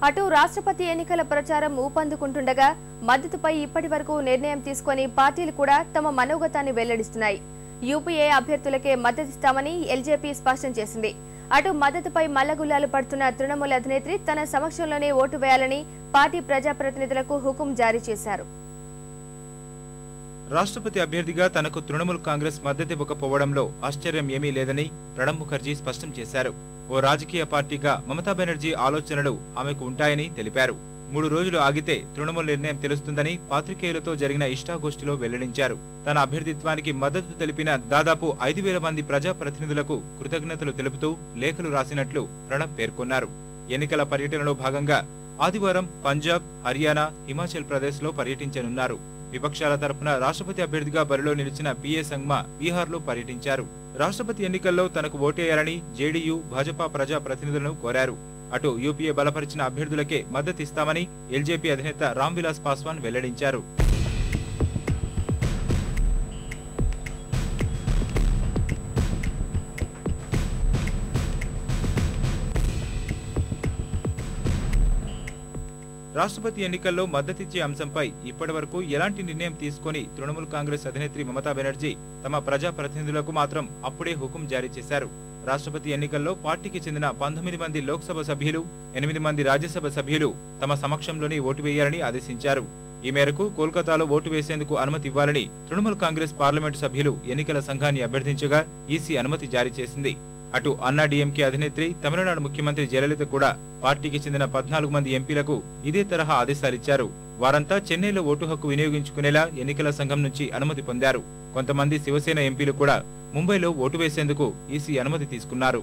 అటు రాష్ట్రపతి ఎన్నికల ప్రచారం ఊపందుకుంటుండగా మద్దతుపై ఇప్పటివరకు నిర్ణయం తీసుకొని పార్టీలు కూడా తమ మనోగతాన్ని వెల్లడిస్తున్నాయి. యూపీఏ అభ్యర్థులకే మద్దతిస్తామని ఎల్జేపీ స్పష్టం చేసింది. అటు మద్దతుపై మల్లగుల్లాలు పడుతున్న తృణమూల్ అధినేత్రి తన సమక్షంలోనే ఓటు వేయాలని పార్టీ ప్రజాప్రతినిధులకు హుకుం జారీ చేశారు. రాష్ట్రపతి అభ్యర్థిగా తనకు తృణమూల్ కాంగ్రెస్ మద్దతివ్వకపోవడంలో ఆశ్చర్యం ఏమీ లేదని ప్రణబ్ ముఖర్జీ స్పష్టం చేశారు. ఓ రాజకీయ పార్టీగా మమతా బెనర్జీ ఆలోచనలు ఆమెకు ఉంటాయని తెలిపారు. 3 రోజులు ఆగితే తృణమూల్ నిర్ణయం తెలుస్తుందని పాత్రికేయులతో జరిగిన ఇష్టాగోష్ఠిలో వెల్లడించారు. తన అభ్యర్థిత్వానికి మద్దతు తెలిపిన దాదాపు 5,000 మంది ప్రజాప్రతినిధులకు కృతజ్ఞతలు తెలుపుతూ లేఖలు రాసినట్లు ప్రణబ్ పేర్కొన్నారు. ఎన్నికల పర్యటనలో భాగంగా ఆదివారం పంజాబ్, హర్యానా, హిమాచల్ ప్రదేశ్ లో పర్యటించనున్నారు. విపక్షాల తరపున రాష్ట్రపతి అభ్యర్థిగా బరిలో నిలిచిన పిఏ సంగ్మా బీహార్లో పర్యటించారు. రాష్ట్రపతి ఎన్నికల్లో తనకు ఓటేయాలని జేడీయూ, భాజపా ప్రజా ప్రతినిధులను కోరారు. అటు యూపీఏ బలపరిచిన అభ్యర్థులకే మద్దతిస్తామని ఎల్జేపీ అధినేత రామ్ విలాస్ పాస్వాన్ వెల్లడించారు. రాష్ట్రపతి ఎన్నికల్లో మద్దతిచ్చే అంశంపై ఇప్పటివరకు ఎలాంటి నిర్ణయం తీసుకొని తృణమూల్ కాంగ్రెస్ అధినేత్రి మమతా బెనర్జీ తమ ప్రజాప్రతినిధులకు మాత్రం అప్పుడే హుకుం జారీ చేశారు. రాష్ట్రపతి ఎన్నికల్లో పార్టీకి చెందిన 19 మంది లోక్సభ సభ్యులు, 8 మంది రాజ్యసభ సభ్యులు తమ సమక్షంలోనే ఓటు వేయాలని ఆదేశించారు. ఈ మేరకు కోల్కతాలో ఓటు వేసేందుకు అనుమతి ఇవ్వాలని తృణమూల్ కాంగ్రెస్ పార్లమెంటు సభ్యులు ఎన్నికల సంఘాన్ని అభ్యర్థించగా ఈసీ అనుమతి జారీ చేసింది. అటు అన్నా డీఎంకే అధినేత్రి, తమిళనాడు ముఖ్యమంత్రి జయలలిత కూడా పార్టీకి చెందిన 14 మంది ఎంపీలకు ఇదే తరహా ఆదేశాలిచ్చారు. వారంతా చెన్నైలో ఓటు హక్కు వినియోగించుకునేలా ఎన్నికల సంఘం నుంచి అనుమతి పొందారు. కొంతమంది శివసేన ఎంపీలు కూడా ముంబైలో ఓటు వేసేందుకు ఈసీ అనుమతి తీసుకున్నారు.